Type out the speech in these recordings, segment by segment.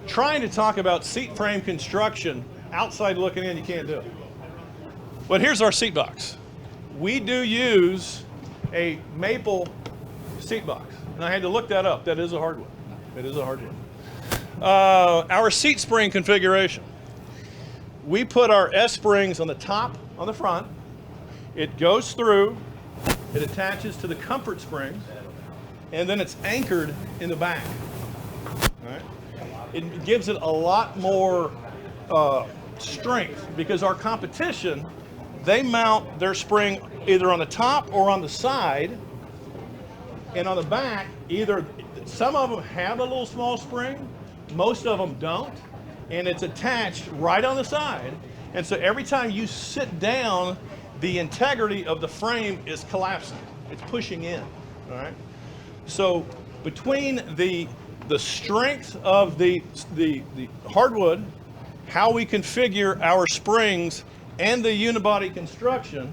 trying to talk about seat frame construction outside looking in, you can't do it. But here's our seat box. We do use a maple seat box. And I had to look that up. That is a hardwood. It is a hardwood. Our seat spring configuration. We put our S springs on the top, on the front. It goes through, it attaches to the comfort springs, and then it's anchored in the back. All right? It gives it a lot more strength because our competition, they mount their spring either on the top or on the side, and on the back, either some of them have a little small spring, most of them don't, and it's attached right on the side. And so every time you sit down, the integrity of the frame is collapsing. It's pushing in, all right? So between the strength of the hardwood, how we configure our springs, and the unibody construction,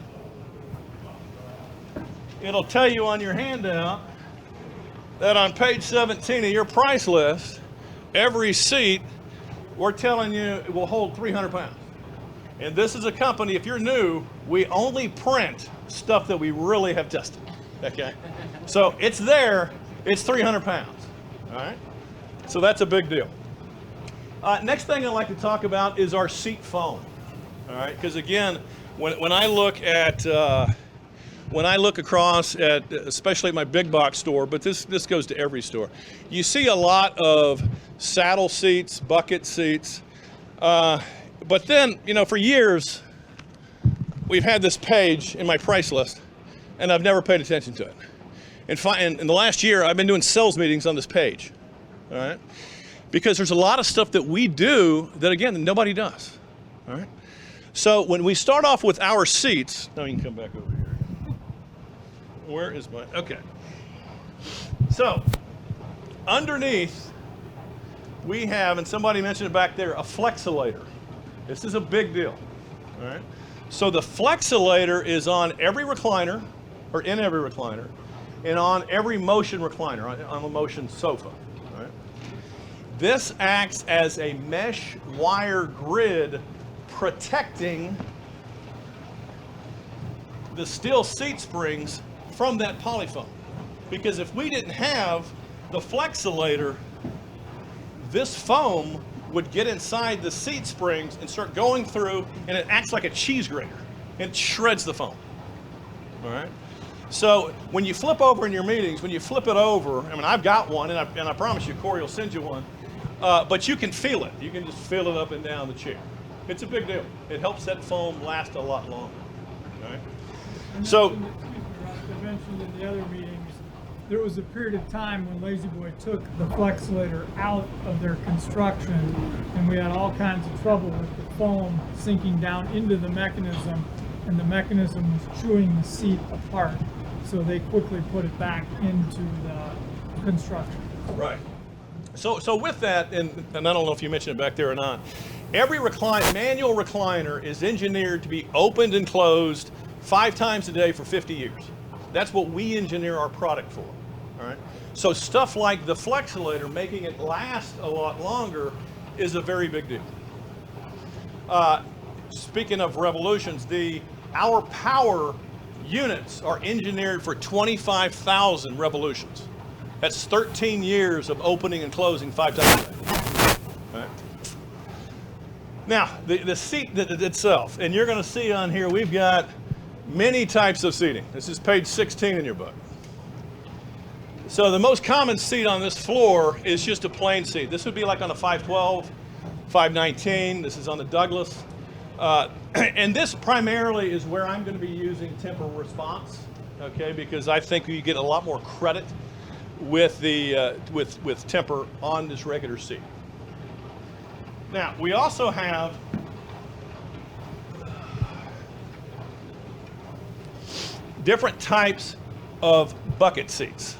it'll tell you on your handout that on page 17 of your price list, every seat, we're telling you it will hold 300 pounds. And this is a company, if you're new, we only print stuff that we really have tested, okay? So it's there, it's 300 pounds, all right? So that's a big deal. Next thing I'd like to talk about is our seat foam, all right? Because again, when I look across at, especially at my big box store, but this goes to every store, you see a lot of saddle seats, bucket seats, but then, you know, for years, we've had this page in my price list, and I've never paid attention to it. In the last year, I've been doing sales meetings on this page, all right? Because there's a lot of stuff that we do that, again, nobody does, all right? So when we start off with our seats, now you can come back over here. Where is my, okay. So underneath, we have, and somebody mentioned it back there, a flexilator. This is a big deal, all right? So the flexilator is on every recliner, or in every recliner, and on every motion recliner, on a motion sofa, all right? This acts as a mesh wire grid protecting the steel seat springs from that polyfoam. Because if we didn't have the flexilator, this foam would get inside the seat springs and start going through, and it acts like a cheese grater. It shreds the foam, all right? So when you flip over in your meetings, when you flip it over, I mean, I've got one, and I promise you, Corey will send you one, but you can feel it. You can just feel it up and down the chair. It's a big deal. It helps that foam last a lot longer, all right? So, I mentioned in the other meetings, there was a period of time when Lazy Boy took the flexilator out of their construction, and we had all kinds of trouble with the foam sinking down into the mechanism, and the mechanism was chewing the seat apart. So they quickly put it back into the construction. right. So with that, and I don't know if you mentioned it back there or not, every manual recliner is engineered to be opened and closed 5 times a day for 50 years. That's what we engineer our product for, all right? So stuff like the flexilator, making it last a lot longer, is a very big deal. Speaking of revolutions, our power units are engineered for 25,000 revolutions. That's 13 years of opening and closing 5 times a day. All right. Now, the seat itself, and you're going to see on here, we've got many types of seating. This is page 16 in your book. So the most common seat on this floor is just a plain seat. This would be like on a 512, 519. This is on the Douglas. And this primarily is where I'm going to be using temporal response, okay, because I think you get a lot more credit with the with temper on this regular seat. Now, we also have different types of bucket seats,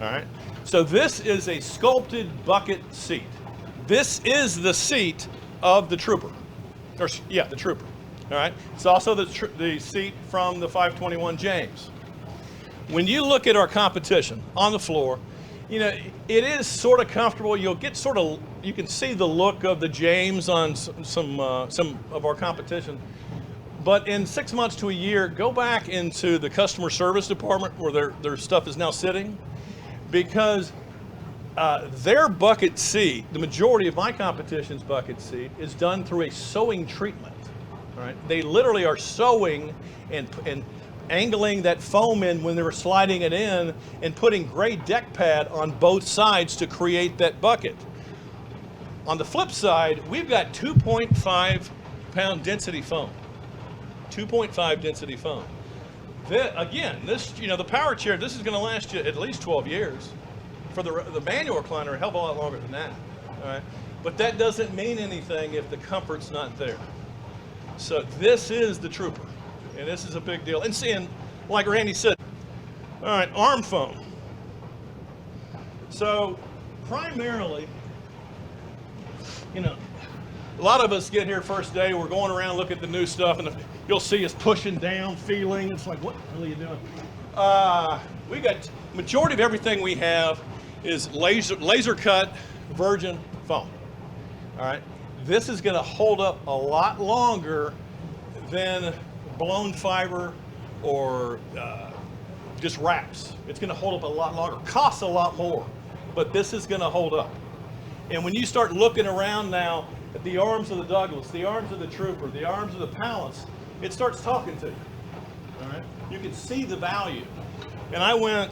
all right? So this is a sculpted bucket seat. This is the seat of the Trooper, the Trooper, all right? It's also the seat from the 521 James. When you look at our competition on the floor, you know, it is sort of comfortable. You'll get sort of, you can see the look of the James on some of our competition. But in 6 months to a year, go back into the customer service department where their stuff is now sitting, because their bucket seat, the majority of my competition's bucket seat, is done through a sewing treatment. All right, they literally are sewing and angling that foam in when they were sliding it in and putting gray deck pad on both sides to create that bucket. On the flip side, we've got 2.5 pound density foam. 2.5 density foam. Again, this, you know, the power chair, this is going to last you at least 12 years. For the manual recliner, a hell of a lot longer than that. All right, but that doesn't mean anything if the comfort's not there. So this is the Trooper, and this is a big deal. And seeing, like Randy said, all right, arm foam. So primarily, you know, a lot of us get here first day, we're going around, look at the new stuff, and you'll see us pushing down, feeling. It's like, what the hell are you doing? We got, majority of everything we have is laser cut virgin foam. All right, this is going to hold up a lot longer than blown fiber or just wraps. It's going to hold up a lot longer. Costs a lot more, but this is going to hold up. And when you start looking around now at the arms of the Douglas, the arms of the Trooper, the arms of the Palace, it starts talking to you. All right, you can see the value. And I went